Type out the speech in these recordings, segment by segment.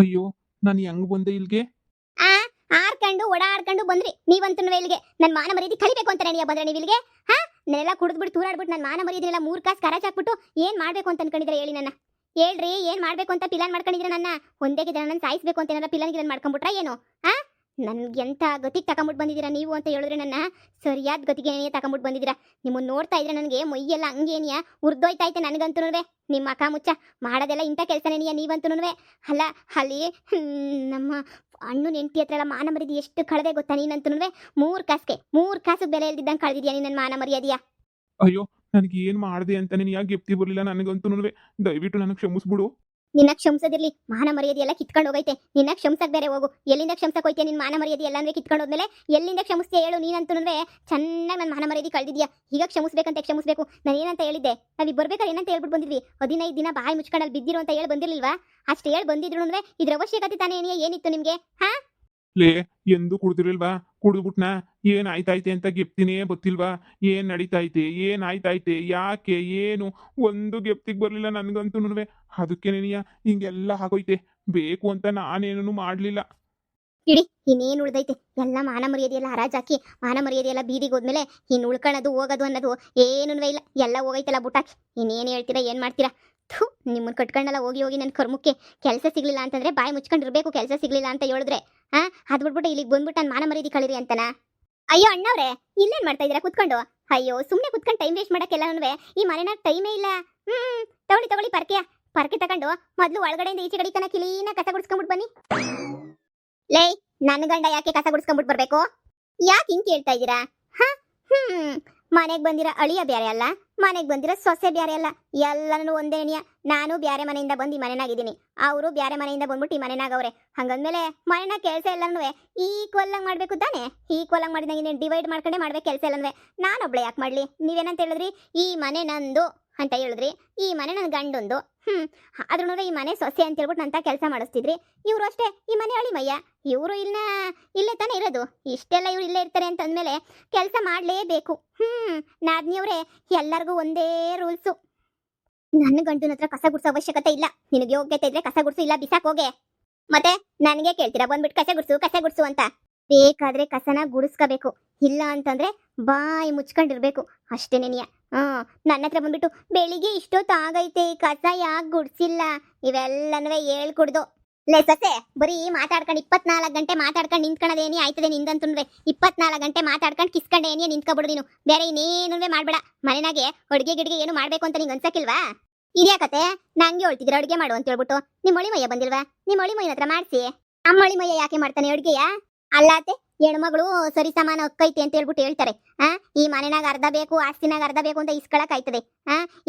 ಅಯ್ಯೋ, ನಾನು ಹೆಂಗ್ ಬಂದೆ ಇಲ್ಗೆ? ಆ ಆರ್ಕೊಂಡು ಓಡಾಡ್ಕೊಂಡು ಬಂದ್ರಿ ನೀವಂತೂ ಇಲ್ಲಿಗೆ. ನನ್ನ ಮಾನ ಮರ್ಯಾದೆ ಕಳಿಬೇಕು ಅಂತ ನೀವು ಬಂದ್ರೆ ನೀವು ಇಲ್ಲಿಗೆ. ಹಾ, ನೆಲ್ಲ ಕುಡಿದ್ಬಿಟ್ಟು ತೂರಾಡ್ಬಿಟ್ಟು ನನ್ನ ಮಾನ ಮರ್ಯಾದೆಲ್ಲ 3 ಕಾಸು ಕರಾಚ್ ಹಾಕ್ಬಿಟ್ಟು ಏನ್ ಮಾಡ್ಬೇಕು ಅಂತ ಅನ್ಕೊಂಡಿದ್ರೆ ಹೇಳಿ ನನ್ನ. ಹೇಳ್ರಿ, ಏನ್ ಮಾಡ್ಬೇಕು ಅಂತ ಪ್ಲಾನ್ ಮಾಡ್ಕೊಂಡಿದ್ರೆ ನನ್ನ ಒಂದೇ ಜನ ನನ್ನ ಸಾಯಿಸ್ಬೇಕು ಅಂತ ಏನಾರ ಪ್ಲಾನ್ ಮಾಡ್ಕೊಂಡ್ಬಿಟ್ರಾ ಏನು? ಆ ನನ್ಗೆ ಎಂತ ಗತಿಗೆ ತಗೊಂಬಿಟ್ಟು ಬಂದಿದ್ದೀರಾ ನೀವು ಅಂತ ಹೇಳಿದ್ರೆ ನನ್ನ ಸರಿಯಾದ ಗತಿಗೆ ತಗೊಂಬಿಟ್ಟು ಬಂದಿದ್ದೀರಾ. ನಿಮ್ಮನ್ನು ನೋಡ್ತಾ ಇದ್ರೆ ನನಗೆ ಮೈಯೆಲ್ಲ ಹಂಗೇನಿಯಾ ಉರ್ದೋಯ್ತೈತೆ ನನಗಂತೂ. ನಿಮ್ಮ ಅಕ್ಕ ಮುಚ್ಚ ಮಾಡೋದೆಲ್ಲ ಇಂಥ ಕೆಲಸನೇನಿಯಾ ನೀವಂತೂ. ಅಲ್ಲ ಅಲ್ಲಿ ನಮ್ಮ ಅಣ್ಣನ ಹೆಂಡತಿ ಹತ್ರ ಎಲ್ಲ ಮಾನ ಮರ್ಯಾದೆ ಎಷ್ಟು ಕಳೆದೆ ಗೊತ್ತಾ ನೀನಂತೂ. 3 ಕಾಸಿಗೆ ಬೆಲೆ ಇಲ್ದಿದ್ದಂಗೆ ಕಳೆದಿದ್ಯಾ ನೀನು ನನ್ನ ಮಾನ ಮರ್ಯಾದೆಯ. ಅಯ್ಯೋ, ನನಗೆ ಏನ್ ಮಾಡ್ದೆ ಅಂತ ನೀನು ಯಾಕೆ ಗೆಪ್ತಿ ಬರ್ಲಿಲ್ಲ ನನಗಂತೂ. ದಯವಿಟ್ಟು ನನಗೆ ಕ್ಷಮಿಸ್ಬಿಡು. ನಿನ್ನ ಕ್ಷಮಿಸದಿರ್ಲಿ, ಮಾನ ಮರ್ಯಾದೆ ಎಲ್ಲ ಕಿತ್ಕೊಂಡು ಹೋಗೈತೆ. ನಿನ್ನ ಕ್ಷಮಿಸಕ್ ಬೇರೆ ಹೋಗು. ಎಲ್ಲಿಂದ ಕ್ಷಮಿಸಕ್ ಹೋಯ್ತೆ? ನಿನ್ನ ಮಾನ ಮರ್ಯಾದೆ ಎಲ್ಲ ಅಂದ್ರೆ ಕಿತ್ಕೊಂಡು ಹೋದ್ಮೇಲೆ ಎಲ್ಲಿಂದ ಕ್ಷಮಿಸ್ತೀಯ ಹೇಳು? ನೀನಂತೂ ಚೆನ್ನಾಗಿ ನನ್ನ ಮಾನ ಮರ್ಯಾದೆ ಕಳೆದಿದ್ಯಾ. ಈಗ ಕ್ಷಮಿಸ್ಬೇಕಂತ ಕ್ಷಮಿಸ್ಬೇಕು. ನಾನು ಏನಂತ ಹೇಳಿದ್ದೆ? ನಾವೀಗ ಬರ್ಬೇಕಾದ್ರೆ ಏನಂತ ಹೇಳ್ಬಿಟ್ಟು ಬಂದಿದ್ವಿ? 15 ದಿನ ಬಾಯಿ ಮುಚ್ಕೊಂಡಲ್ಲಿ ಬಿದ್ದಿರು ಅಂತ ಹೇಳಿ ಬಂದಿರ್ಲಿಲ್ವಾ? ಅಷ್ಟು ಹೇಳಿ ಬಂದಿದ್ರು ಇದ್ರ ಅವಶ್ಯಕತೆ ತಾನೇ ಏನಿತ್ತು ನಿಮ್ಗೆ? ಹಾ, ಲೇ, ಎಂದು ಕುಡ್ದಿರಲ್ವಾ? ಕುಡಿದ್ಬಿಟ್ನಾ? ಏನ್ ಆಯ್ತಾಯ್ತೆ ಅಂತ ಗೆಪ್ತಿನೇ ಗೊತ್ತಿಲ್ವಾ? ಏನ್ ನಡೀತೈತೆ, ಏನ್ ಆಯ್ತಾಯ್ತೆ, ಯಾಕೆ, ಏನು ಒಂದು ಗೆಪ್ತಿಗೆ ಬರ್ಲಿಲ್ಲ ನನ್ಗಂತೂ. ಅದಕ್ಕೆ ನೀನಿಯ ಹಿಂಗೆಲ್ಲ ಆಗೋಯ್ತೆ. ಬೇಕು ಅಂತ ನಾನೇನು ಮಾಡ್ಲಿಲ್ಲ. ಇಡಿ ಇನ್ನೇನು ಉಳ್ದೈತೆ? ಎಲ್ಲ ಮಾನ ಮರ್ಯಾದೆ ಎಲ್ಲ ಹರಾಜಾಕಿ ಮಾನ ಮರ್ಯಾದೆ ಎಲ್ಲ ಬೀದಿಗೆ ಹೋದ್ಮೇಲೆ ಇನ್ನು ಉಳ್ಕೊಳ್ಳೋದು ಹೋಗೋದು ಅನ್ನೋದು ಏನೂ ಇಲ್ಲ. ಎಲ್ಲ ಹೋಗೈತಲ್ಲ ಬುಟ್ಟಾಕಿ. ಇನ್ನೇನು ಹೇಳ್ತೀರಾ, ಏನು ಮಾಡ್ತೀರಾ? ಥು, ನಿಮ್ಮನ್ನು ಕಟ್ಕೊಂಡೆಲ್ಲ ಹೋಗಿ ಹೋಗಿ ನನ್ನ ಕರ್ಮಕ್ಕೆ ಕೆಲಸ ಸಿಗ್ಲಿಲ್ಲ ಅಂತಂದ್ರೆ ಬಾಯಿ ಮುಚ್ಕೊಂಡಿರ್ಬೇಕು. ಕೆಲಸ ಸಿಗ್ಲಿಲ್ಲ ಅಂತ ಹೇಳಿದ್ರೆ ಅದು ಬಿಟ್ಬಿಟ್ಟು ಇಲ್ಲಿಗೆ ಬಂದ್ಬಿಟ್ಟು ನಾನು ಮಾನ ಮರ್ಯಾದೆ ಕಳೀರಿ ಅಂತನಾ? ಅಯ್ಯೋ ಅಣ್ಣವ್ರೆ, ಇಲ್ಲೇನು ಮಾಡ್ತಾ ಇದ್ದೀರಾ ಕುತ್ಕೊಂಡು? ಅಯ್ಯೋ, ಸುಮ್ಮನೆ ಕುತ್ಕೊಂಡು ಟೈಮ್ ವೇಸ್ಟ್ ಮಾಡೋಕ್ಕೆಲ್ಲನೂ ಈ ಮನೆನಾಗ ಟೈಮೇ ಇಲ್ಲ. ತಗೊಳ್ಳಿ ಪರ್ಕೆ ತಗೊಂಡು ಮೊದಲು ಒಳಗಡೆಯಿಂದ ಈಚೆ ಕಡೆ ತನಕ ಕ್ಲೀನಾಗಿ ಕಸ ಗುಡಿಸ್ಕೊಂಡ್ಬಿಟ್ಟು ಬನ್ನಿ. ಲೇ, ನನ್ನ ಗಂಡ ಯಾಕೆ ಕಸ ಗುಡಿಸ್ಕೊಂಡ್ಬಿಟ್ಟು ಬರ್ಬೇಕು? ಯಾಕೆ ಹಿಂಗೆ ಕೇಳ್ತಾ ಇದ್ದೀರಾ? ಮನೆಗೆ ಬಂದಿರೋ ಅಳಿಯ ಬ್ಯಾರೆ ಅಲ್ಲ, ಮನೆಗೆ ಬಂದಿರೋ ಸೊಸೆ ಬ್ಯಾರೆ ಅಲ್ಲ, ಎಲ್ಲನೂ ಒಂದೇ ಎಣಿಯ. ನಾನು ಬ್ಯಾರೆ ಮನೆಯಿಂದ ಬಂದು ಈ ಮನೆನಾಗಿದ್ದೀನಿ, ಅವರು ಬ್ಯಾರೆ ಮನೆಯಿಂದ ಬಂದ್ಬಿಟ್ಟು ಈ ಮನೆನಾಗವ್ರೆ. ಹಂಗಂದ್ಮೇಲೆ ಮನೆನ ಕೆಲಸ ಎಲ್ಲನೂ ಈಕ್ವಲ್ ಆಗಿ ಮಾಡಬೇಕು ತಾನೆ. ಈಕ್ವಲ್ ಆಗಿ ಮಾಡಿದಂಗೆ ಡಿವೈಡ್ ಮಾಡ್ಕೊಂಡೆ ಮಾಡ್ಬೇಕು ಕೆಲಸ ಎಲ್ಲನೂ. ನಾನೊಬ್ಳೆ ಯಾಕೆ ಮಾಡಲಿ? ನೀವೇನಂತ ಹೇಳಿದ್ರಿ? ಈ ಮನೆ ನಂದು ಅಂತ ಹೇಳಿದ್ರಿ, ಈ ಮನೆ ನನ್ನ ಗಂಡೊಂದು. ಅದ್ರ ಈ ಮನೆ ಸೊಸೆ ಅಂತ ಹೇಳ್ಬಿಟ್ಟು ನಂತ ಕೆಲಸ ಮಾಡಿಸ್ತಿದ್ರಿ. ಇವರು ಅಷ್ಟೇ, ಈ ಮನೆ ಅಳಿಮಯ್ಯ. ಇವರು ಇಲ್ಲೇ ತಾನೇ ಇರೋದು. ಇಷ್ಟೆಲ್ಲ ಇವ್ರು ಇಲ್ಲೇ ಇರ್ತಾರೆ ಅಂತಂದ್ಮೇಲೆ ಕೆಲಸ ಮಾಡಲೇಬೇಕು. ನಾದ್ನಿಯವ್ರೆ, ಎಲ್ಲರಿಗೂ ಒಂದೇ ರೂಲ್ಸು. ನನ್ನ ಗಂಡನ ಹತ್ರ ಕಸ ಗುಡ್ಸೋ ಅವಶ್ಯಕತೆ ಇಲ್ಲ. ನಿನಗೆ ಯೋಗ್ಯತೆ ಇದ್ರೆ ಕಸ ಗುಡ್ಸು, ಇಲ್ಲ ಬಿಸಾಕ್ ಹೋಗೆ. ಮತ್ತೆ ನನಗೆ ಕೇಳ್ತೀರಾ ಬಂದ್ಬಿಟ್ಟು ಕಸ ಗುಡ್ಸು ಅಂತ? ಬೇಕಾದ್ರೆ ಕಸನ ಗುಡಿಸ್ಕೋಬೇಕು, ಇಲ್ಲ ಅಂತಂದ್ರೆ ಬಾಯಿ ಮುಚ್ಕೊಂಡಿರ್ಬೇಕು ಅಷ್ಟೇನೇನಿಯ. ನನ್ನ ಹತ್ರ ಬಂದ್ಬಿಟ್ಟು ಬೆಳಿಗ್ಗೆ ಇಷ್ಟೊತ್ತು ಆಗೈತೆ ಕಸ ಯಾಕೆ ಗುಡ್ಸಿಲ್ಲ ಇವೆಲ್ಲನೂ ಹೇಳ್ಕೊಡ್ದು. ಲೇ ಸೊಸೆ, ಬರೀ ಮಾತಾಡ್ಕೊಂಡು 24 ಗಂಟೆ ಮಾತಾಡ್ಕೊಂಡು ನಿಂತ್ಕೊಳ್ಳೋದೇನಿ ಆಯ್ತದೆ ನಿಂದಂತೂ. 24 ಗಂಟೆ ಮಾತಾಡ್ಕೊಂಡು ಕಿಸ್ಕೊಂಡು ಏನಿಯ ನಿಂತ್ಕೊಬಿಡು ನೀನು. ಬೇರೆ ಇನ್ನೇನು ಮಾಡಬೇಡ. ಮನೆನಾಗೆ ಅಡುಗೆ ಗಿಡ್ಗೆ ಏನು ಮಾಡಬೇಕು ಅಂತ ನಿಂಗೆ ಅನ್ಸಕ್ಕಿಲ್ವಾ? ಇದ್ಯಾಕತೆ ನಂಗೆ ಹೇಳ್ತಿದ್ರೆ ಅಡುಗೆ ಮಾಡು ಅಂತ ಹೇಳ್ಬಿಟ್ಟು? ನಿಮ್ಮ ಒಳಿಮಯ್ಯ ಬಂದಿಲ್ವಾ? ನಿಮ್ಮ ಒಳಿಮಯ್ಯನ ಹತ್ರ ಮಾಡಿಸಿ. ನಮ್ಮ ಒಳಿಮಯ್ಯ ಯಾಕೆ ಮಾಡ್ತಾನೆ ಅಡುಗೆಯ? ಅಲ್ಲಾತೆ ಹೆಣ್ಮಗಳು ಸರಿ ಸಮಾನ ಒಕ್ಕೈತೆ ಅಂತ ಹೇಳ್ಬಿಟ್ಟು ಹೇಳ್ತಾರೆ. ಈ ಮನೆನಾಗ ಅರ್ಧ ಬೇಕು, ಆಸ್ತಿನಾಗ ಅರ್ಧ ಬೇಕು ಅಂತ ಇಸ್ಕೊಳಕ್ ಆಯ್ತದೆ.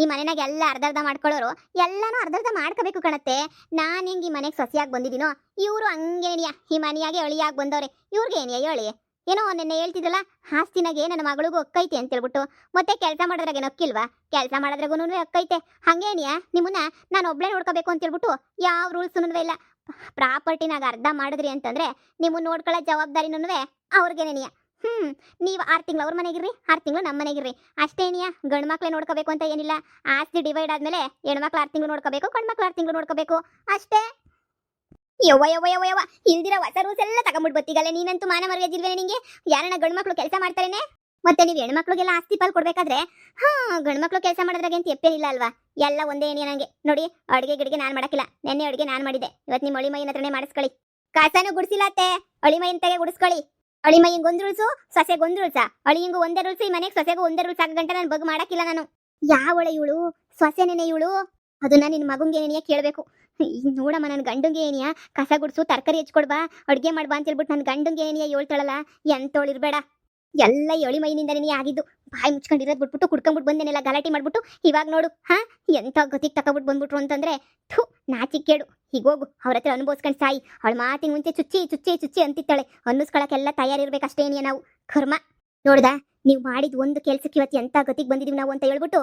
ಈ ಮನೆನಾಗ ಎಲ್ಲ ಅರ್ಧ ಮಾಡ್ಕೊಳ್ಳೋರು ಎಲ್ಲಾನು ಅರ್ಧ ಮಾಡ್ಕೋಬೇಕು ಕಣತ್ತೆ. ನಾನು ಹೆಂಗೆ ಈ ಮನೆಗೆ ಸೊಸೆಯಾಗಿ ಬಂದಿದ್ದೀನೋ, ಇವರು ಹಂಗೇನಿಯ ಈ ಮನೆಯಾಗೆ ಅಳಿಯಾಗಿ ಬಂದವ್ರೆ. ಇವ್ರಿಗೆ ಏನಿಯ ಹೇಳಿ? ಏನೋ ನೆನ್ನೆ ಹೇಳ್ತಿದ್ರಲ್ಲ, ಆಸ್ತಿನಾಗೆ ನನ್ನ ಮಗಳಿಗೂ ಒಕ್ಕೈತೆ ಅಂತ ಹೇಳ್ಬಿಟ್ಟು. ಮತ್ತೆ ಕೆಲಸ ಮಾಡೋದ್ರಾಗೆ ನೊಕ್ಕಿಲ್ವಾ? ಕೆಲಸ ಮಾಡೋದ್ರಾಗೂ ಒಕ್ಕೈತೆ. ಹಂಗೇನಿಯ ನಿಮ್ಮನ್ನ ನಾನು ಒಬ್ಳೆ ನೋಡ್ಕೋಬೇಕು ಅಂತ ಹೇಳ್ಬಿಟ್ಟು ಯಾವ ರೂಲ್ಸೂ ಇಲ್ಲ. ಪ್ರಾಪರ್ಟಿನಾಗ ಅರ್ಧ ಮಾಡಿದ್ರಿ ಅಂತಂದ್ರೆ ನಿಮ್ಮನ್ನ ನೋಡ್ಕೊಳ್ಳೋ ಜವಾಬ್ದಾರಿನೂ ಅವ್ರಿಗೇನೇನಿಯ. ನೀವು 6 ತಿಂಗಳು ಅವ್ರ ಮನೆಗಿರ್ರಿ, 6 ತಿಂಗಳು ನಮ್ಮ ಮನೆಗಿರ್ರಿ ಅಷ್ಟೇನಿಯ. ಗಂಡು ಮಕ್ಳೇ ನೋಡ್ಕೋಬೇಕು ಅಂತ ಏನಿಲ್ಲ. ಆಸ್ತಿ ಡಿವೈಡ್ ಆದ್ಮೇಲೆ ಹೆಣ್ಮಕ್ಳು 6 ತಿಂಗಳು ನೋಡ್ಕೋಬೇಕು, ಗಂಡು ಮಕ್ಳು 6 ತಿಂಗಳು ನೋಡ್ಕೋಬೇಕು ಅಷ್ಟೇ. ಯವ್ವ ಇಲ್ದಿರ ಹೊಸ ರೂಲ್ಸ್ ಎಲ್ಲ ತಗೊಂಡ್ಬಿಟ್ಟು ಬತ್ತಿಗಲ್ಲ. ನೀನಂತೂ ಮಾನ ಮರ್ಯಾದಿಲ್ವೇನೆ ನಿಂಗೆ? ಯಾರನ್ನ ಗಂಡು ಮಕ್ಳು ಕೆಲಸ ಮಾಡ್ತಾರೇನೆ? ಮತ್ತೆ ನೀವು ಹೆಣ್ಮಕ್ಳಿಗೆಲ್ಲ ಆಸ್ತಿ ಪಾಲ್ ಕೊಡ್ಬೇಕಾದ್ರೆ ಗಂಡು ಮಕ್ಳು ಕೆಲಸ ಮಾಡೋದ್ರಾಗೆ ಅಂತ ಎಪ್ಪೇನಿಲ್ಲ ಅಲ್ವಾ? ಎಲ್ಲ ಒಂದೇ ಏನಿಯ ನಂಗೆ. ನೋಡಿ, ಅಡುಗೆ ಗಿಡಿಗೆ ನಾನು ಮಾಡಕ್ಕಿಲ್ಲ. ನೆನ್ನೆ ಅಡುಗೆ ನಾನು ಮಾಡಿದ್ದೆ. ಇವತ್ತು ನಿಮ್ಮ ಅಳಿಮಯ್ಯನ ಹತ್ರನೇ ಮಾಡಿಸ್ಕೊಳ್ಳಿ. ಕಸನೂ ಗುಡಿಸಿಲ್ಲ ಅತ್ತೆ, ಅಳಿಮಯ್ಯಂತಾಗೆ ಗುಡಿಸ್ಕೊಳ್ಳಿ. ಅಳಿಮಯ್ಯಂಗೆ ಒಂದು ರೂಲ್ಸು, ಸೊಸೆಗೆ ರೂಲ್ಸಾ? ಅಳಿಯಂಗೂ ಒಂದೇ ರೂಲ್ಸು, ಈ ಮನೆಗೆ ಸೊಸೆಗೂ ಒಂದೇ ರೂಲ್ಸ್ ಆಗ ಗಂಟೆ ನಾನು ಬಗ್ ಮಾಡಕ್ಕಿಲ್ಲ ನಾನು. ಯಾವಳೆ ಇವಳು? ಸೊಸೆನೇನೆ ಇವಳು? ಅದನ್ನ ನಿನ್ನ ಮಗುಂಗೆ ಏನಿಯ ಕೇಳಬೇಕು. ನೋಡಮ್ಮ, ನನ್ನ ಗಂಡುಂಗೆ ಏನಿಯ ಕಸ ಗುಡ್ಸು, ತರಕಾರಿ ಹೆಚ್ಕೊಡ್ಬಾ, ಅಡುಗೆ ಮಾಡ್ಬಾ ಅಂತ ಹೇಳ್ಬಿಟ್ಟು ನನ್ನ ಗಂಡುಂಗೆ ಏನಿಯ ಹೇಳ್ತಾಳಲ್ಲ, ಎಂತೋಳಿರ್ಬೇಡ. ಎಲ್ಲ ಎಳಿ ಮೈನಿಂದನೇ ಆಗಿದ್ದು. ಬಾಯಿ ಮುಚ್ಕೊಂಡಿರೋದು ಬಿಟ್ಬಿಟ್ಟು ಕುಡ್ಕೊಂಡ್ಬಿಟ್ಟು ಬಂದೇನೆಲ್ಲ ಗಲಾಟೆ ಮಾಡ್ಬಿಟ್ಟು ಇವಾಗ ನೋಡು ಎಂಥ ಗತಿಗೆ ತಗೊಬಿಟ್ಟು ಬಂದ್ಬಿಟ್ರು ಅಂತಂದ್ರೆ ನಾಚಿಕೇಡು. ಹೀಗೋಗು ಅವ್ರ ಹತ್ರ ಅನುಭವಿಸ್ಕೊಂಡು ಸಾಯಿ. ಅವಳ ಮಾತಿನ ಮುಂಚೆ ಚುಚ್ಚಿ ಅಂತಿತ್ತಾಳೆ. ಅನ್ನಿಸ್ಕೊಳಕ್ಕೆಲ್ಲ ತಯಾರಿರ್ಬೇಕಷ್ಟೇನಿಯ ನಾವು. ಕರ್ಮ ನೋಡ್ದ, ನೀವು ಮಾಡಿದ ಒಂದು ಕೆಲ್ಸಕ್ಕೆ ಇವತ್ತು ಎಂಥ ಗತಿಗೆ ಬಂದಿದೀವಿ ನಾವು ಅಂತ ಹೇಳ್ಬಿಟ್ಟು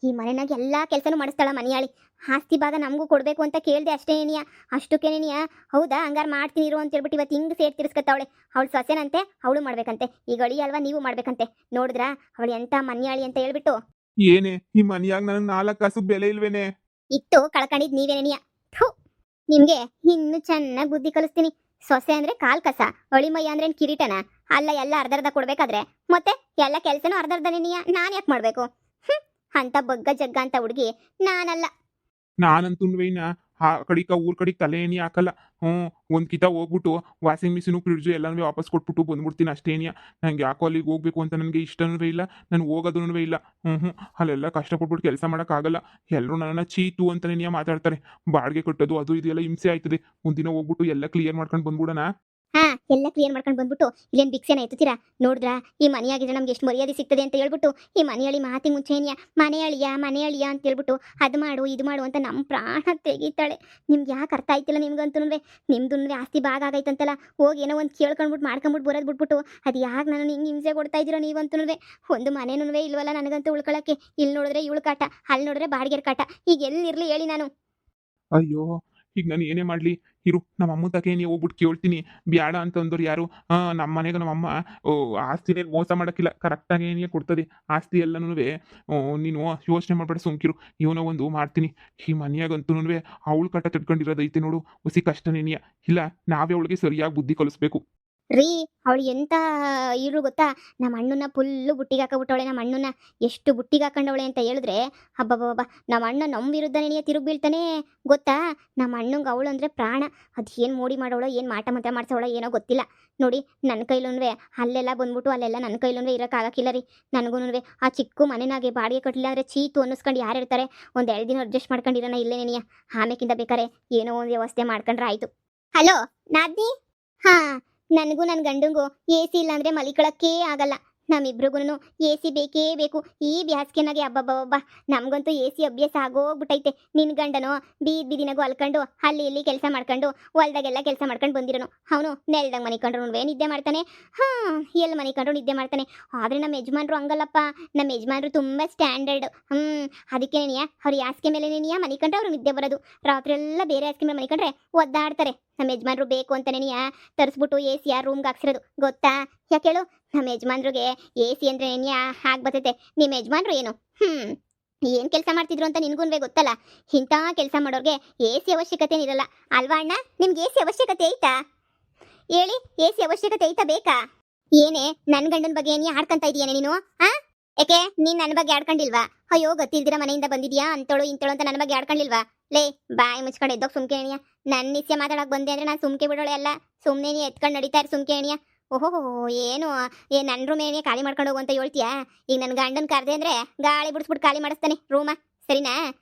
ಈ ಮನೆನಾಗ ಎಲ್ಲ ಕೆಲಸನೂ ಮಾಡಿಸ್ತಾಳ ಮನೆಯಾಳಿ. ಆಸ್ತಿ ಭಾಗ ನಮಗೂ ಕೊಡಬೇಕು ಅಂತ ಕೇಳಿದೆ ಅಷ್ಟೇನಿಯ. ಅಷ್ಟಕ್ಕೇನಿಯ ಹೌದಾ ಹಂಗಾರು ಮಾಡ್ತೀನಿ ಇರು ಅಂತ ಹೇಳ್ಬಿಟ್ಟು ಇವತ್ತು ಹಿಂಗೆ ಸೇರ್ ತಿರ್ಸ್ಕತ್ತವಳೆ. ಅವಳು ಸೊಸೆನಂತೆ, ಅವಳು ಮಾಡ್ಬೇಕಂತೆ. ಈಗ ಅಳಿ ಅಲ್ವಾ, ನೀವು ಮಾಡ್ಬೇಕಂತೆ. ನೋಡಿದ್ರಾ ಅವಳು ಎಂಥ ಮನ್ಯಾಳಿ ಅಂತ ಹೇಳ್ಬಿಟ್ಟು? ಏನೇ ಈ ಮನೆಯಾಗ ನನಗೆ 4 ಕಾಸು ಬೆಲೆ ಇಲ್ವೇನೆ? ಇತ್ತು ಕಳ್ಕೊಂಡಿದ್ ನೀವೇನೇನಿಯ. ನಿಮ್ಗೆ ಇನ್ನು ಚೆನ್ನಾಗಿ ಬುದ್ಧಿ ಕಲಿಸ್ತೀನಿ. ಸೊಸೆ ಅಂದ್ರೆ ಕಾಲ್ ಕಸ, ಅಳಿಮಯ್ಯ ಅಂದ್ರೆ ಏನ್ ಕಿರೀಟನ? ಅಲ್ಲ, ಎಲ್ಲ ಅರ್ಧರ್ಧ ಕೊಡ್ಬೇಕಾದ್ರೆ ಮತ್ತೆ ಎಲ್ಲ ಕೆಲ್ಸನೂ ಅರ್ಧರ್ಧನೇ ನಾನ್ ಯಾಕೆ ಮಾಡ್ಬೇಕು? ಅಂತ ಬಗ್ಗ ಜಗ್ಗ ಅಂತ ಹುಡುಗಿ ನಾನಲ್ಲ. ನಾನಂತೂ ಇನ್ನ ಆ ಕಡಿಕ ಊರ್ ಕಡೆಗೆ ತಲೆ ಎಣ್ಣೆ ಹಾಕಲ್ಲ. ಒಂದ್ ಕಿತ ಹೋಗ್ಬಿಟ್ಟು ವಾಷಿಂಗ್ ಮಿಷಿನು ಫ್ರಿಡ್ಜು ಎಲ್ಲಾನು ವಾಪಸ್ ಕೊಟ್ಬಿಟ್ಟು ಬಂದ್ಬಿಡ್ತೀನಿ ಅಷ್ಟೇನಿಯ. ನಂಗೆ ಯಾಕೋ ಅಲ್ಲಿಗೆ ಹೋಗ್ಬೇಕು ಅಂತ ನನಗೆ ಇಷ್ಟನೂ ಇಲ್ಲ, ನಾನು ಹೋಗೋದೂ ಇಲ್ಲ. ಅಲ್ಲೆಲ್ಲ ಕಷ್ಟಪಟ್ಬಿಟ್ಟು ಕೆಲಸ ಮಾಡೋಕ್ಕಾಗಲ್ಲ. ಎಲ್ಲರೂ ನನ್ನನ್ನು ಚೀತು ಅಂತಾನೆ ಮಾತಾಡ್ತಾರೆ. ಬಾಡಿಗೆ ಕಟ್ಟೋದು ಅದು ಇದು ಎಲ್ಲ ಹಿಂಸೆ ಆಯ್ತದೆ. ಒಂದಿನ ಹೋಗ್ಬಿಟ್ಟು ಎಲ್ಲ ಕ್ಲಿಯರ್ ಮಾಡ್ಕೊಂಡು ಬಂದ್ಬಿಡೋಣ. ಹಾ, ಎಲ್ಲ ಕ್ಲಿಯರ್ ಮಾಡ್ಕೊಂಡು ಬಂದ್ಬಿಟ್ಟು ಇಲ್ಲೇನ್ ಭಿಕ್ಷೆನ ಎತ್ತುತ್ತೀರಾ? ನೋಡಿದ್ರಾ ಈ ಮನೆಯಾಗಿದ್ರೆ ನಮ್ಗೆ ಎಷ್ಟು ಮರ್ಯಾದೆ ಸಿಗ್ತದೆ ಅಂತ ಹೇಳ್ಬಿಟ್ಟು ಈ ಮನೆಯಳಿ ಮಾತಿ ಮುಂಚೆನಿಯ ಮನೆ ಅಳಿಯ ಅಂತ ಹೇಳ್ಬಿಟ್ಟು ಅದು ಮಾಡು ಇದು ಮಾಡು ಅಂತ ನಮ್ಮ ಪ್ರಾಣ ತೆಗಿತಾಳೆ. ನಿಮ್ಗೆ ಯಾಕೆ ಅರ್ಥ ಆಯ್ತಿಲ್ಲ ನಿಮ್ಗಂತೂ? ನಿಮ್ದು ಆಸ್ತಿ ಭಾಗ ಆಗೈತಂತಲ್ಲ, ಹೋಗಿ ಏನೋ ಒಂದು ಕೇಳ್ಕೊಂಡ್ಬಿಟ್ಟು ಮಾಡ್ಕೊಂಬಿಟ್ಟು ಬರೋದು ಬಿಟ್ಬಿಟ್ಟು ಅದು ಯಾಕೆ ನಾನು ಹಿಂಗೆ ಹಿಂಸೆ ಕೊಡ್ತಾ ಇದ್ದೀರೋ ನೀವಂತೂ? ಒಂದು ಮನೆನೂ ಇಲ್ವಲ್ಲ ನನಗಂತೂ ಉಳ್ಕೊಳಕ್ಕೆ. ಇಲ್ಲಿ ನೋಡಿದ್ರೆ ಇವಳು ಕಾಟ, ಅಲ್ಲಿ ನೋಡಿದ್ರೆ ಬಾಡಿಗೆ ಕಾಟ. ಈಗ ಎಲ್ಲಿರ್ಲಿ ಹೇಳಿ ನಾನು? ಅಯ್ಯೋ, ಈಗ ನಾನು ಏನೇ ಮಾಡಲಿ? ಇರು, ನಮ್ಮ ಅಮ್ಮ ತಕೇನಿ ಹೋಗ್ಬಿಟ್ಟು ಕೇಳ್ತೀನಿ. ಬ್ಯಾಡ ಅಂತಂದವ್ರು ಯಾರು? ನಮ್ಮ ಮನೆಗೆ ನಮ್ಮಮ್ಮ ಆಸ್ತಿನೇ ಮೋಸ ಮಾಡೋಕ್ಕಿಲ್ಲ, ಕರೆಕ್ಟಾಗಿ ಏನೇ ಕೊಡ್ತದೆ ಆಸ್ತಿ ಎಲ್ಲನೂ. ನೀನು ಯೋಚನೆ ಮಾಡ್ಬೇಡ, ಸುಮ್ಕಿರು. ಇವನೋ ಒಂದು ಮಾಡ್ತೀನಿ. ಈ ಮನೆಯಾಗಂತೂ ಅವಳು ಕಟ್ಟ ತಿಳ್ಕೊಂಡಿರೋದೈತೆ ನೋಡು, ಹುಸಿ ಕಷ್ಟನೇನಿಯ. ಇಲ್ಲ, ನಾವೇ ಅವಳಿಗೆ ಸರಿಯಾಗಿ ಬುದ್ಧಿ ಕಲಿಸ್ಬೇಕು. ರೀ, ಅವಳು ಎಂತ ಇರು ಗೊತ್ತಾ? ನಮ್ಮ ಅಣ್ಣನ ಫುಲ್ಲು ಬುಟ್ಟಿಗೆ ಹಾಕಬಿಟ್ಟವಳೆ. ನಮ್ಮ ಅಣ್ಣನ ಎಷ್ಟು ಬುಟ್ಟಿಗೆ ಹಾಕೊಂಡವಳೆ ಅಂತ ಹೇಳಿದ್ರೆ, ಹಬ್ಬಬ್ಬಬ್ಬ, ನಮ್ಮ ಅಣ್ಣ ನಮ್ಮ ವಿರುದ್ಧನೇ ತಿರುಗಿ ಬೀಳ್ತಾನೆ ಗೊತ್ತಾ? ನಮ್ಮ ಅಣ್ಣಂಗೆ ಅವಳು ಅಂದರೆ ಪ್ರಾಣ. ಅದು ಏನು ಮೋಡಿ ಮಾಡೋಳೋ, ಏನು ಮಾಟ ಮಂತ್ರ ಮಾಡ್ಸೋಳೋ ಏನೋ ಗೊತ್ತಿಲ್ಲ. ನೋಡಿ, ನನ್ನ ಕೈಲೂ ಅಲ್ಲೆಲ್ಲ ಬಂದ್ಬಿಟ್ಟು ಅಲ್ಲೆಲ್ಲ ನನ್ನ ಕೈಲೂ ಇರೋಕ್ಕಾಗಕ್ಕಿಲ್ಲ ರೀ. ನನಗೂ ಆ ಚಿಕ್ಕ ಮನೆನಾಗೆ ಬಾಡಿಗೆ ಕಟ್ಟಲಿಲ್ಲ ಅಂದರೆ ಚೀತು ಅನ್ನಿಸ್ಕೊಂಡು ಯಾರು ಇರ್ತಾರೆ? ಒಂದು 2 ದಿನ ಅಡ್ಜಸ್ಟ್ ಮಾಡ್ಕೊಂಡಿರೋಣ ಇಲ್ಲೇ ನೆನೆಯ. ಆಮೇಕಿಂದ ಬೇಕಾರೆ ಏನೋ ಒಂದು ವ್ಯವಸ್ಥೆ ಮಾಡ್ಕೊಂಡ್ರೆ ಆಯಿತು. ಹಲೋ ನಾದ್ನಿ? ಹಾಂ, ನನಗೂ ನನ್ನ ಗಂಡಂಗೂ ಎ ಸಿ ಇಲ್ಲಾಂದರೆ ಮಲಿಕೊಳಕ್ಕೇ ಆಗಲ್ಲ. ನಮ್ಮಿಬ್ರಿಗೂ ಎ ಸಿ ಬೇಕೇ ಬೇಕು ಈ ಬ್ಯಾಸ್ಗೆನಾಗೆ. ಹಬ್ಬಬ್ಬಬ್ಬ, ನಮಗಂತೂ ಎ ಸಿ ಅಭ್ಯಾಸ ಆಗೋಗ್ಬಿಟ್ಟೈತೆ. ನಿನ್ನ ಗಂಡನೋ ಬೀದಿನಾಗೂ ಅಲ್ಕೊಂಡು ಅಲ್ಲಿ ಇಲ್ಲಿ ಕೆಲಸ ಮಾಡ್ಕೊಂಡು ಹೊಲ್ದಾಗೆಲ್ಲ ಕೆಲಸ ಮಾಡ್ಕೊಂಡು ಬಂದಿರೋನು. ಅವನು ನೆಲ್ದಾಗ ಮನಿಕೊಂಡ್ರು ನಿದ್ದೆ ಮಾಡ್ತಾನೆ. ಎಲ್ಲಿ ಮನಿಕೊಂಡ್ರು ನಿದ್ದೆ ಮಾಡ್ತಾನೆ. ಆದರೆ ನಮ್ಮ ಯಜಮಾನ್ರು ಹಂಗಲ್ಲಪ್ಪ. ನಮ್ಮ ಯಜಮಾನ್ರು ತುಂಬ ಸ್ಟ್ಯಾಂಡರ್ಡ್. ಅದಕ್ಕೆ ಅವ್ರು ಹಾಸಿಗೆ ಮೇಲೆ ಮನಿಕೊಂಡ್ರೆ ಅವ್ರು ನಿದ್ದೆ ಬರೋದು. ರಾತ್ರಿ ಎಲ್ಲ ಬೇರೆ ಹಾಸಿಗೆ ಮೇಲೆ ಮನಿಕೊಂಡ್ರೆ ಒದ್ದಾಡ್ತಾರೆ. ನಮ್ಮ ಯಜಮಾನ್ರು ಬೇಕು ಅಂತಾನೆ ತರಿಸ್ಬಿಟ್ಟು ಎ ಸಿ ರೂಮ್ಗೆ ಹಾಕ್ಸಿರೋದು ಗೊತ್ತಾ? ಯಾಕೆ ಹೇಳು? ನಮ್ಮ ಯಜಮಾನ್ರಿಗೆ ಎ ಸಿ ಅಂದರೆ ಹಾಗೆ ಬರ್ತೈತೆ. ನಿಮ್ಮ ಯಜಮಾನ್ರು ಏನು ಏನು ಕೆಲಸ ಮಾಡ್ತಿದ್ರು ಅಂತ ನಿನ್ಗೂ ಗೊತ್ತಲ್ಲ. ಇಂಥ ಕೆಲಸ ಮಾಡೋರಿಗೆ ಎ ಸಿ ಅವಶ್ಯಕತೆ ಇರಲ್ಲ ಅಲ್ವಾ ಅಣ್ಣ? ನಿಮ್ಗೆ ಎ ಸಿ ಅವಶ್ಯಕತೆ ಐತಾ ಹೇಳಿ? ಎ ಸಿ ಅವಶ್ಯಕತೆ ಐತಾ ಬೇಕಾ? ಏನೇ ನನ್ನ ಗಂಡನ ಬಗ್ಗೆ ಏನೇ ಆಡ್ಕೊಂತ ಇದೀಯಾನೆ ನೀನು? ಯಾಕೆ ನೀನು ನನ್ನ ಬಗ್ಗೆ ಆಡ್ಕೊಂಡಿಲ್ವಾ? ಅಯ್ಯೋ, ಗೊತ್ತಿಲ್ದಿರ ಮನೆಯಿಂದ ಬಂದಿದ್ಯಾ ಅಂತೋಳು ಇಂತೋಳು ಅಂತ ನನ್ನ ಬಗ್ಗೆ ಆಡ್ಕೊಂಡಿಲ್ವಾ? ಲೇ, ಬಾಯಿ ಮುಚ್ಕೊಂಡು ಎದ್ದೋಗಿ ಸುಮ್ಕೆ ಎಣಿಯ. ನನ್ನ ನಿತ್ಯ ಮಾತಾಡೋಕೆ ಬಂದೆ ಅಂದರೆ ನಾನು ಸುಮ್ಕೆ ಬಿಡೋಳೆ ಅಲ್ಲ. ಸುಮ್ಮನೆ ನೀ ಎತ್ಕೊಂಡು ನಡೀತಾ ಇರು ಸುಮ್ಕೆ ಎಣಿಯ. ಓಹೋ, ಏನು ನನ್ನ ರೂಮ್ ಏನೇ ಖಾಲಿ ಮಾಡ್ಕೊಂಡು ಹೋಗು ಅಂತ ಹೇಳ್ತೀಯಾ? ಈಗ ನನ್ನ ಗಂಡನ ಕರೆದೆ ಅಂದರೆ ಗಾಳಿ ಬಿಡಿಸ್ಬಿಟ್ಟು ಖಾಲಿ ಮಾಡಿಸ್ತಾನೆ ರೂಮ, ಸರಿನಾ?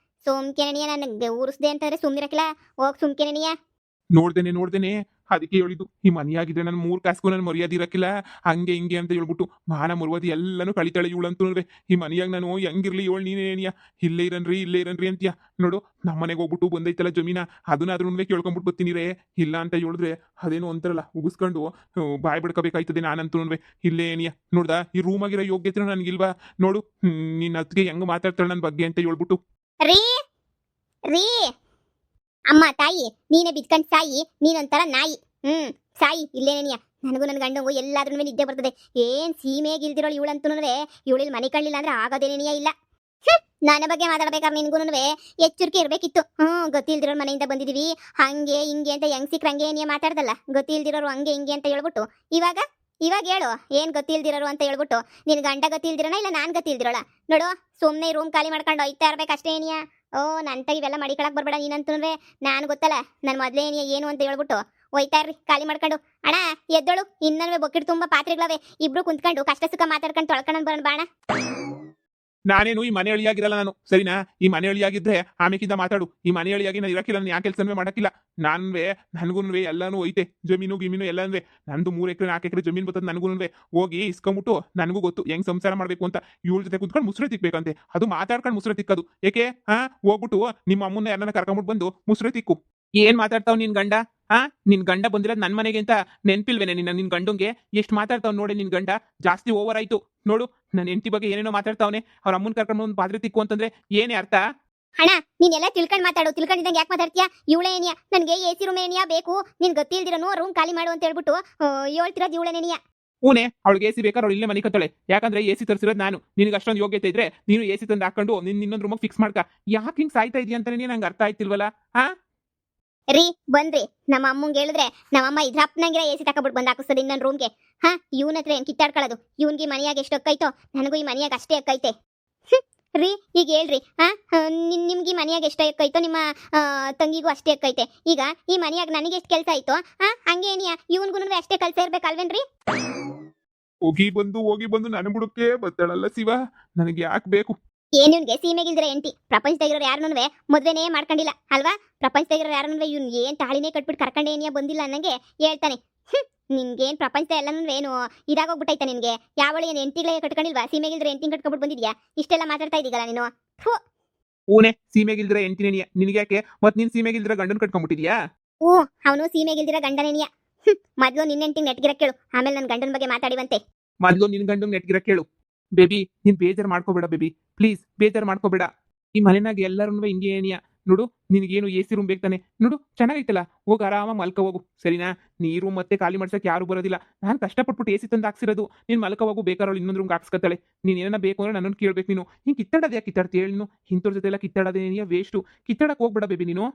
ಸುಮ್ಕೆ ನೆನೆಯ. ನನಗೆ ಉರಿಸ್ದೆ ಅಂತಂದರೆ ಸುಮ್ಮನಿರಕ್ಕಿಲ್ಲ. ಹೋಗಿ ಸುಮ್ಕೆ ನೆನೆಯ. ನೋಡ್ದೇನೆ ಅದಕ್ಕೆ ಹೇಳಿದ್ದು, ಈ ಮನೆಯಾಗಿದ್ರೆ ನನ್ನ 3 ಕಾಸ್ಗೂ ನನ್ನ ಮರ್ಯಾದೆ ಇರಕ್ಕಿಲ್ಲ, ಹಂಗೆ ಹಿಂಗೆ ಅಂತ ಹೇಳ್ಬಿಟ್ಟು ಮಾನ ಮರುವಾದಿ ಎಲ್ಲನೂ ಕಳಿತಾಳೆ ಇವಳಂತೂ. ಈ ಮನೆಯಾಗ ನಾನು ಹೆಂಗಿರ್ಲಿ ಇವಳು ನೀನೇನಿಯ? ಇಲ್ಲೇ ಇರನ್ರಿ ಅಂತೀಯ ನೋಡು. ನಮ್ಮ ಮನೆಗೆ ಹೋಗ್ಬಿಟ್ಟು ಬಂದೈತಲ್ಲ ಜಮೀನ, ಅದನ್ನಾದ್ರೂ ಕೇಳ್ಕೊಂಬಿಟ್ಟು ಬರ್ತೀನಿ ರೇ. ಇಲ್ಲ ಅಂತ ಹೇಳಿದ್ರೆ ಅದೇನು ಅಂತಾರಲ್ಲ, ಉಗಿಸ್ಕೊಂಡು ಬಾಯ್ ಬಿಡ್ಕೋಬೇಕಾಯ್ತದೆ ನಾನಂತೂ. ಇಲ್ಲೇ ಏನಿಯ ನೋಡ್ದ, ಈ ರೂಮಾಗಿರೋ ಯೋಗ್ಯತೆ ನನಗಿಲ್ವಾ ನೋಡು? ನಿನ್ನ ಅದಕ್ಕೆ ಹೆಂಗೆ ಮಾತಾಡ್ತಾಳೆ ನನ್ನ ಬಗ್ಗೆ ಅಂತ ಹೇಳ್ಬಿಟ್ಟು. ರೀ ರೀ ಅಮ್ಮ ತಾಯಿ, ನೀನೇ ಬಿದ್ಕೊಂಡು ಸಾಯಿ, ನೀನೊಂಥರ ನಾಯಿ. ಸಾಯಿ ಇಲ್ಲೇನೇನಿಯ. ನನಗೂ ನನ್ನ ಗಂಡಂಗೂ ಎಲ್ಲಾದ್ರೂ ನಿದ್ದೆ ಬರ್ತದೆ. ಏನ್ ಸೀಮೆಗೆ ಇಲ್ದಿರೋಳು ಇವಳಂತೂ. ಇವಳಿಲ್ ಮನೆ ಕಳ್ಳಿಲ್ಲ ಅಂದ್ರೆ ಆಗೋದೇನೇನಿಯ ಇಲ್ಲ. ನನ್ನ ಬಗ್ಗೆ ಮಾತಾಡ್ಬೇಕಾದ್ರೆ ನಿನ್ಗೂ ಎಚ್ಚರಿಕೆ ಇರಬೇಕಿತ್ತು. ಗೊತ್ತಿಲ್ದಿರೋರು ಮನೆಯಿಂದ ಬಂದಿದೀವಿ ಹಂಗೆ ಹಿಂಗೆ ಅಂತ ಹೆಂಗ್ ಸಿಕ್ರಂಗೆ ಏನಿಯ ಮಾತಾಡ್ದಲ್ಲ. ಗೊತ್ತಿಲ್ದಿರೋರು ಹಂಗೆ ಹಿಂಗೆ ಅಂತ ಹೇಳ್ಬಿಟ್ಟು ಇವಾಗ ಹೇಳು, ಏನ್ ಗೊತ್ತಿಲ್ದಿರೋರು ಅಂತ ಹೇಳ್ಬಿಟ್ಟು? ನಿನ್ ಗಂಡ ಗೊತ್ತಿಲ್ದಿರೋಣ ಇಲ್ಲ ನಾನ್ ಗೊತ್ತಿಲ್ದಿರೋಳ? ನೋಡು, ಸುಮ್ಮನೆ ರೂಮ್ ಖಾಲಿ ಮಾಡ್ಕೊಂಡು ಹೋಯ್ತಾ ಇರ್ಬೇಕಷ್ಟೇ ಏನಿಯ. ನನ್ನ ಇವೆಲ್ಲ ಮಡಿಕೊಳಕ್ ಬರ್ಬೇಡ ನೀನಂತೂ. ನಾನು ಗೊತ್ತಲ್ಲ ನನ್ನ ಮೊದಲೇ ಏನು ಅಂತ ಹೇಳ್ಬಿಟ್ಟು ಒಯ್ತಾ ಇರ್ರಿ ಖಾಲಿ ಮಾಡ್ಕೊಂಡು. ಅಣ್ಣ ಎದ್ದೋಳು, ಇನ್ನಲ್ವೇ ಬೊಕ್ಕಿಟ್ಟು ತುಂಬ ಪಾತ್ರೆಗಳವೆ. ಇಬ್ರು ಕುಂತ್ಕೊಂಡು ಕಷ್ಟ ಸುಖ ಮಾತಾಡ್ಕೊಂಡು ತೊಳ್ಕೊಂಡು ಬರೋಣ ಬಾಣ. ನಾನೇನು ಈ ಮನೆ ಅಳಿಯಾಗಿರಲ್ಲ ನಾನು, ಸರಿನಾ? ಈ ಮನೆ ಅಳಿಯಾಗಿದ್ರೆ ಆಮೇಕಿಂದ ಮಾತಾಡು. ಈ ಮನೆ ಅಳಿಯಾಗಿ ನಾನು ಇರಕ್ಕಿಲ್ಲ, ನಾನು ಯಾಕೆ ಕೆಲಸನೂ ಮಾಡಕ್ಕಿಲ್ಲ. ನನ್ಗೂ ಎಲ್ಲಾನು ಐತೆ, ಜಮೀನು ಗಿಮೀನು ಎಲ್ಲ ನಂದು 3 ಎಕರೆ 4 ಎಕರೆ ಜಮೀನು ಬರ್ತದೆ. ನನಗೂ ಹೋಗಿ ಇಸ್ಕೊಂಬಿಟ್ಟು ನನಗೂ ಗೊತ್ತು ಹೆಂಗ್ ಸಂಸಾರ ಮಾಡ್ಬೇಕು ಅಂತ. ಇವಳ ಜೊತೆ ಕುತ್ಕೊಂಡು ಮುಸ್ರೆ ತಿಕ್ಬೇಕಂತೆ, ಅದು ಮಾತಾಡ್ಕೊಂಡು ಮುಸ್ರೆ ತಿಕ್ಕದು. ಏಕೆ ಹೋಗ್ಬಿಟ್ಟು ನಿಮ್ಮ ಅಮ್ಮನ್ನ ಯಾರನ್ನ ಕರ್ಕೊಂಬಿಟ್ಟು ಬಂದು ಮುಸ್ರೆ ತಿಕ್ಕು. ಏನ್ ಮಾತಾಡ್ತಾವ್ ನಿನ್ ಗಂಡ? ನಿನ್ ಗಂಡ ಬಂದಿರೋದು ನನ್ನ ಮನೆಗೆ ಅಂತ ನೆನ್ಪಿಲ್ವೇನೆ ನಿನ್ ಗಂಡಂಗೆ? ಎಷ್ಟು ಮಾತಾಡ್ತಾವ್ ನೋಡಿ ನಿನ್ ಗಂಡ. ಜಾಸ್ತಿ ಓವರ್ ಆಯ್ತು ನೋಡು. ನನ್ನ ಹೆಂಡತಿ ಬಗ್ಗೆ ಏನೇನೋ ಮಾತಾಡ್ತಾವನೆ. ಅವ್ರ ಅಮ್ಮನ್ ಕರ್ಕೊಂಡು ಒಂದು ಪಾತ್ರೆ ತಿಕ್ಕು ಅಂತಂದ್ರೆ ಏನೇ ಅರ್ಥ? ಅಣ್ಣ ನೀನೆಲ್ಲ ತಿಳ್ಕೊಂಡು ಮಾತಾಡು. ತಿಳ್ಕೊಂಡಿದ್ದಂಗೆ ಯಾಕೆ ಮಾತಾಡ್ತೀಯಾ? ಇವಳೇ ಏನಿಯಾ? ನನಗೆ ಎ ಸಿ ರೂಮ್ ಏನಿಯಾ ಬೇಕು, ನಿನ್ ಗೊತ್ತಿಲ್ದಿರೋನು ರೂಮ್ ಖಾಲಿ ಮಾಡು ಅಂತ ಹೇಳ್ಬಿಟ್ಟು ಹೇಳ್ತಿರೋದು ಇವಳೇನೇನಿಯಾ? ಹೂನೆ, ಅವಳಿಗೆ ಎ ಸಿ ಬೇಕಾದ್ರೆ ಅವಳು ಇಲ್ಲೇ ಮನೆ ಕತ್ತಳೆ. ಯಾಕಂದ್ರೆ ಎ ಸಿ ತರಿಸಿರೋದು ನಾನು. ನಿನಗೆ ಅಷ್ಟೊಂದು ಯೋಗ್ಯತೆ ಇದ್ರೆ ನೀನು ಎ ಸಿ ತಂದು ಹಾಕೊಂಡು ಇನ್ನೊಂದು ರೂಮಾಗ ಫಿಕ್ಸ್ ಮಾಡ್ಕ. ಯಾಕೆ ಹಿಂಗ್ ಸಾಯ್ತಾ ಇದೀಯ ಅಂತಾನೆ ನಂಗೆ ಅರ್ಥ ಆಯ್ತಿಲ್ವಲ್ಲ? ರೀ ಬನ್ರಿ ನಮ್ಮ ಅಮ್ಮಂಗೆ ಹೇಳಿದ್ರೆ ನಮ್ಮಮ್ಮ ಇದ್ರಪ್ಪನಂಗಿರ ಎಸಿ ತಕೊಬಿಟ್ಟು ಬಂದು ಹಾಕಿಸ್ತದೆ ನನ್ನ ರೂಮ್ಗೆ. ಹಾ ಇವನ ಹತ್ರ ಏನ್ ಕಿತ್ತಾಡ್ಕೊಳ್ಳೋದು? ಇವನ್ಗೆ ಈ ಮನೆಯಾಗ ಎಷ್ಟು ಅಕ್ಕೈತೋ ನನಗೂ ಈ ಮನೆಯಾಗ ಅಷ್ಟೇ ಅಕ್ಕೈತೆ. ರೀ ಈಗ ಹೇಳ್ರಿ ನಿಮ್ಗೆ ಈ ಮನೆಯಾಗ ಎಷ್ಟು ಅಕ್ಕೈತೋ ನಿಮ್ಮ ತಂಗಿಗೂ ಅಷ್ಟೇ ಅಕ್ಕೈತೆ. ಈಗ ಈ ಮನೆಯಾಗ ನನಗೆ ಎಷ್ಟು ಕೆಲಸ ಆಯ್ತೋ ಹಂಗೆ ಏನಿಯಾ ಇವನ್ಗೂ ಅಷ್ಟೇ ಕೆಲಸ ಇರ್ಬೇಕಲ್ವೇನ್ರಿ? ಹೋಗಿ ಬಂದು ನನ್ನ ಬುಡಕ್ಕೆ ಬತ್ತಾಳಲ್ಲ ಶಿವ, ನನಗೆ ಯಾಕೆ ಬೇಕು? ಏನ್ ಇವ್ನಿಗೆ ಸೀಮೆಗಿಲ್ದಿರ ಎಂಟಿ ಪ್ರಪಂಚದಾಗಿರೋ ಯಾರನ್ನೂ ಮದ್ವೆನೇ ಮಾಡ್ಕೊಂಡಿಲ್ಲ ಅಲ್ವಾ? ಪ್ರಪಂಚದಾಗಿರೋ ಯಾರನ್ನೂ ಇವ್ನ್ ಏನ್ ತಾಳಿನೇ ಕಟ್ಬಿಟ್ಟು ಕರ್ಕೊಂಡೆ ಏನಿಯಾ ಬಂದಿಲ್ಲ ಅನ್ನಂಗೆ ಹೇಳ್ತಾನೆ. ನಿನ್ಗೇನ್ ಪ್ರಪಂಚದ ಎಲ್ಲನೂ ಏನು ಇದಾಗೋಗ್ಬಿಟ್ಟೈತ ನಿನ್ಗೆ? ಯಾವಳು ಏನ್ ಎಂಟಿಗಳೇ ಕಟ್ಕೊಂಡಿಲ್ವಾ? ಸೀಮೆಗಿಲ್ದ್ರೆ ಎಂಟಿಂಗ್ ಕಟ್ಕೊಬಿಟ್ಟು ಬಂದಿದ್ಯಾ? ಇಷ್ಟೆಲ್ಲ ಮಾತಾಡ್ತಾ ಇದೀಗಲ್ಲ ನೀನು. ಊನೆ ಸೀಮೆಗಿಲ್ದಿರ ಎಂಟಿನೇನಿಯ ನಿನಗೆ ಯಾಕೆ? ಮತ್ ನೀನ್ ಸೀಮೆಗಿಲ್ದಿರ ಗಂಡನ್ ಕಟ್ಕೊಂಡ್ಬಿಟ್ಟಿದ್ಯಾ? ಓ ಅವನು ಸೀಮೆಗಿಲ್ದಿರ ಗಂಡನೇನಿಯ. ಮೊದ್ಲು ನಿನ್ನೆಂಟಿಂಗ್ ನೆಟ್ಗಿರ ಕೇಳು, ಆಮೇಲೆ ನನ್ನ ಗಂಡನ ಬಗ್ಗೆ ಮಾತಾಡಿವಂತೆ. ಮೊದ್ಲು ನಿನ್ ಗಂಡನ್ ನೆಟ್ಗಿರ ಕೇಳು. ಬೇಬಿ ನೀನ್ ಬೇಜಾರ್ ಮಾಡ್ಕೋಬೇಡ ಬೇಬಿ, ಪ್ಲೀಸ್ ಬೇಜಾರ್ ಮಾಡ್ಕೋಬೇಡ. ಈ ಮನೆನಾಗ ಎಲ್ಲರೂ ಹಿಂಗೆ ಏನಿಯ ನೋಡು. ನಿನಗೇನು ಎಸಿ ರೂಮ್ ಬೇಕಾನೆ ನೋಡು, ಚೆನ್ನಾಗೈತಲ್ಲ, ಹೋಗಿ ಆರಾಮ ಮಲ್ಕ ಹೋಗು ಸರಿನಾ? ನೀರು ಮತ್ತೆ ಖಾಲಿ ಮಾಡ್ಸಕ್ ಯಾರು ಬರೋದಿಲ್ಲ. ನಾನು ಕಷ್ಟಪಟ್ಬಿಟ್ಟು ಎಸಿ ತಂದು ಹಾಕ್ಸಿರೋದು. ನೀನ್ ಮಲ್ಕ ಹೋಗು, ಬೇಕಾರೋಳು ಇನ್ನೊಂದು ರೂಮ್ಗೆ ಹಾಕ್ಸ್ಕೊತಾಳೆ. ನೀನ್ ಏನಾರ ಬೇಕು ಅಂದ್ರೆ ನನ್ನನ್ನು ಕೇಳ್ಬೇಕು. ನೀನು ಹಿಂಗೆ ಕಿತ್ತಾಡೋದು ಯಾಕೆ ಕಿತ್ತಾಡ್ತಿ ಹೇಳಿ? ನೀನು ಇಂಥವ್ರ ಜೊತೆ ಎಲ್ಲ ಕಿತ್ತಾಡೋದೇನಿಯ ವೇಸ್ಟು. ಕಿತ್ತಾಡಕ್ ಹೋಗ್ಬೇಡ ಬೇಬಿ ನೀನು.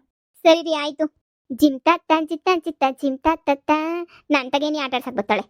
ಸರಿ ರೀ ಆಯ್ತು. ಜಿಮ್ ತಾ ಜಿಮ್ ತಾ ಜಿಮ್ ತಾ ನನ್ ತಗೇನಿ ಆಟ ಆಡ್ಸಕ್ ಬರ್ತಾಳೆ.